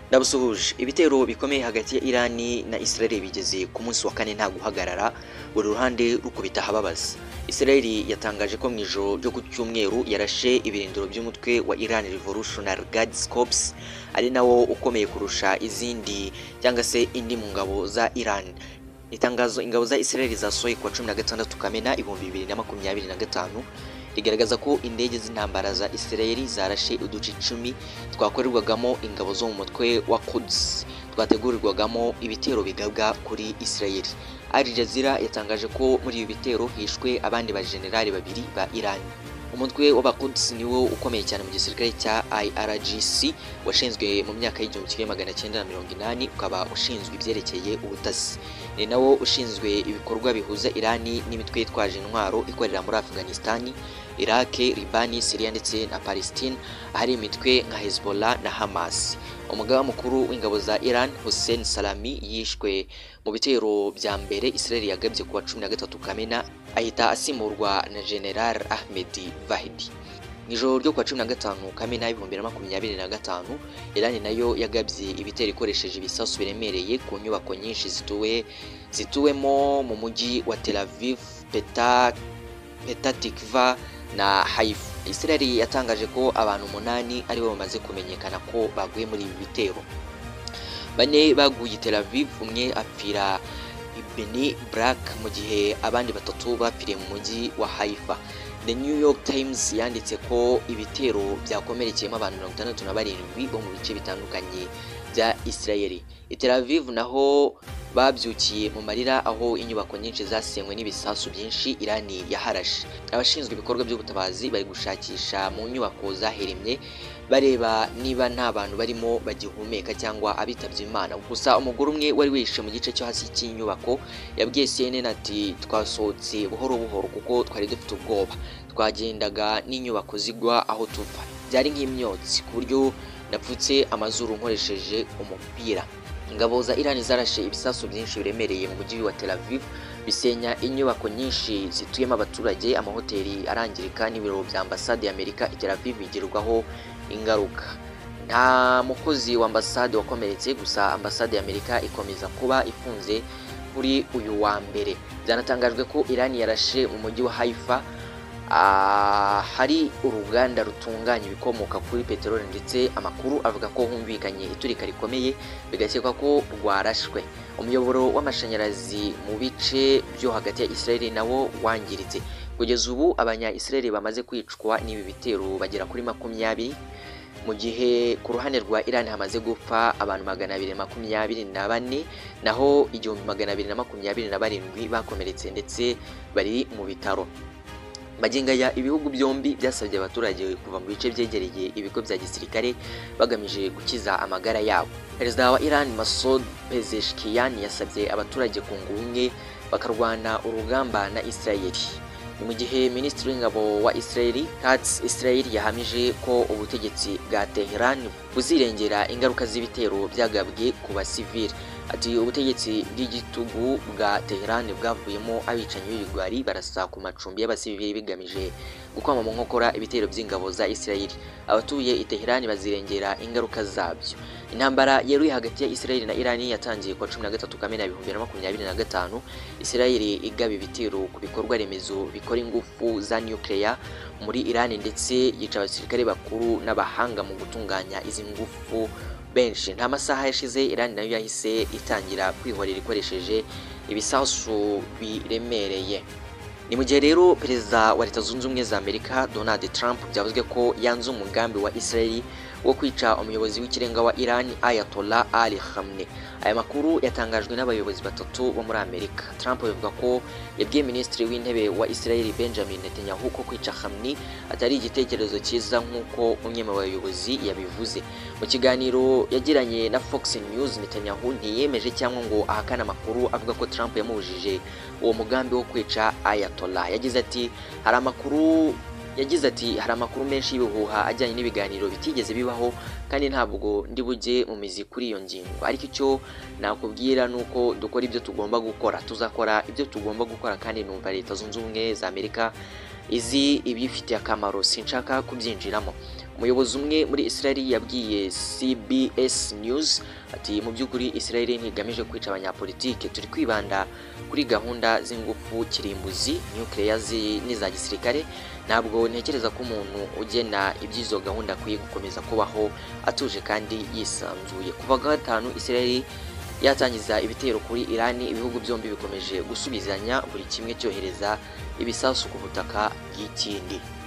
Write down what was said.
Ndabusuhuje ibitero bikomeye hagati ya Irani na Israel bigeze ku munsi wa kane nta guhagarara buri ruhande rukubita hababaza. Israel yatangaje ko mu ijoro ryo ku cyumweru yarashe ibirindiro by'umutwe wa Iran Revolutionary Guards Corps ari nawo ukomeye kurusha izindi cyangwa se indi mu ngabo za Iran. Itangazo ingabo za Israel zasohoye ku 16 Kamena 2025 rigaragaza ko indege z'intambara za Israel zarashe uduce 10 twakorerwagamo ingabo zo mu mutwe wa Quds twategurirwagamo ibitero bigabwa kuri Israel. Al Jazeera yatangaje ko muri ibi bitero hishwe abandi ba generali babiri ba Iran. Umutwe w'abaquds niwo ukomeye cyane mu gisirikare cya IRGC washinzwe mu myaka y'1980 ukaba ushinzwe ibyerekeye ubutasi. Ni nawo ushinzwe ibikorwa bihuza Irani n'imitwe yitwaje intwaro ikorera muri Afghanistan, Iraq, Libani, Syria ndetse na Palestine ahari imitwe nka Hezbollah na Hamas. Umugaba mukuru w'ingabo za Iran Hossein Salami yishwe mu bitero bya mbere Israel yagabye ku wa 13 Kamena ahita asimurwa na General Ahmed Vahidi. Nijoro ryo kwa 15 Kamena 2025 Iran nayo yagabye ibitero ikoresheje ibisasu biremereye ku nyubako nyinshi zituwemo mu mujyi wa Tel Aviv, Petah Tikva na Haifa. Israel yatangaje ko abantu 8 ari bo bamaze kumenyekana ko baguye muri ibi bitero. Bane baguye Tel Aviv, umwe apfira Beni Brak mu gihe abandi batatu bapfiriye mu mujyi wa Haifa. The New York Times yanditse ko ibitero byakomerekeyemo abantu 67 bo mu bice bitandukanye bya Israel. Tel Aviv naho babyukiye mu marira aho inyubako nyinshi zasenywe n'ibisasu byinshi Irani yaharashe. Abashinzwe ibikorwa by'ubutabazi bari gushakisha mu nyubako zaheremye bareba niba nta bantu barimo bagihumeka cyangwa abitabye Imana. Gusa umugore umwe wari wishe mu gice cyo hasi cy'inyubako yabwiye CNN ati twasohotse buhoro buhoro kuko twari dufite ubwoba, twagendaga n'inyubako zigwa aho tuva, byari nk'imyotsi ku buryo napfutse amazuru nkoresheje umupira. Ingabo za Iran zarashe ibisasu byinshi biremereye mu mujyi wa Tel Aviv bisenya inyubako nyinshi zituyemo abaturage, amahoteli arangirika n'ibiro bya ambasade ya Amerika i Tel Aviv bigirwaho ingaruka. Nta mukozi wa ambasade wakomeretse, gusa ambasade ya Amerika ikomeza kuba ifunze kuri uyu wa mbere. Byanatangajwe ko Iran yarashe mu mujyi wa Haifa hari uruganda rutunganya ibikomoka kuri peteroli, ndetse amakuru avuga ko humvikanye iturika rikomeye bigakekwa ko rwarashwe. Umuyoboro w'amashanyarazi mu bice byo hagati ya Israel nawo wangiritse. Kugeza ubu abanya-Israel bamaze kwicwa n'ibi bitero bagera kuri 20, mu gihe ku ruhande rwa Iran hamaze gupfa abantu 224 naho 1227 bakomeretse ndetse bari mu bitaro. Magingo ya ibihugu byombi byasabye abaturage kuva mu bice byegereye ibigo bya gisirikare bagamije gukiza amagara yabo. Perezida wa Iran Masoud Pezeshkian yasabye abaturage kunga ubumwe bakarwana urugamba na Israel. Ni mu gihe Minisitiri w'ingabo wa Israel Katz yahamije ko ubutegetsi bwa Tehran buzirengera ingaruka z'ibitero byagabwe ku basivili. Ati ubutegetsi bw'igitugu bwa Tehran bwavuyemo abicanyi b'ibigwari barasa ku macumbi y'abasivili bigamije gukwama mu nkokora ibitero by'ingabo za Israel. Abatuye i Tehran bazirengera ingaruka zabyo. Intambara yeruye hagati ya Israel na Iran yatangiye ku 13 Kamena 2025. Israel igaba ibitero ku bikorwa remezo bikora ingufu za nuclear muri Iran ndetse yica abasirikare bakuru n'abahanga mu gutunganya izi ngufu benshi. Nta masaha yashize Iran nayo yahise itangira kwihorera ikoresheje ibisasu biremereye. Ni mu gihe rero perezida wa Leta Zunze Ubumwe za Amerika Donald Trump byavuzwe ko yanze umugambi wa Israel wo kwica umuyobozi w'ikirenga wa Iran Ayatollah Ali Khamenei. Aya makuru yatangajwe n'abayobozi batatu bo muri Amerika. Trump avuga ko yabwiye Minisitiri w'Intebe wa Israel Benjamin Netanyahu ko kwica Khamenei atari igitekerezo cyiza nk'uko umwe mu bayobozi yabivuze. Mu kiganiro yagiranye na Fox News, Netanyahu ntiyemeje cyangwa ngo ahakana amakuru avuga ko Trump yamubujije uwo mugambi wo kwica Ayatollah. Yagize ati hari amakuru menshi y'ibihuha ajyanye n'ibiganiro bitigeze bibaho kandi ntabwo ndi bujye mu mizi kuri iyo ngingo, ariko icyo nakubwira nuko dukora ibyo tugomba gukora, tuzakora ibyo tugomba gukora kandi numva Leta Zunze Ubumwe za Amerika izi ibifitiye akamaro, sinshaka kubyinjiramo. Umuyobozi umwe muri Israel yabwiye CBS News ati mu by'ukuri Israel ntigamije kwica abanyapolitike, turi kwibanda kuri gahunda z'ingufu kirimbuzi nuclear n'iza gisirikare. Ntabwo ntekereza ko umuntu ugena iby'izo gahunda akwiye gukomeza kubaho atuje kandi yisanzuye. Kuva gatanu Israel yatangiza ibitero kuri Iran, ibihugu byombi bikomeje gusubizanya buri kimwe cyohereza ibisasu ku butaka bw'ikindi.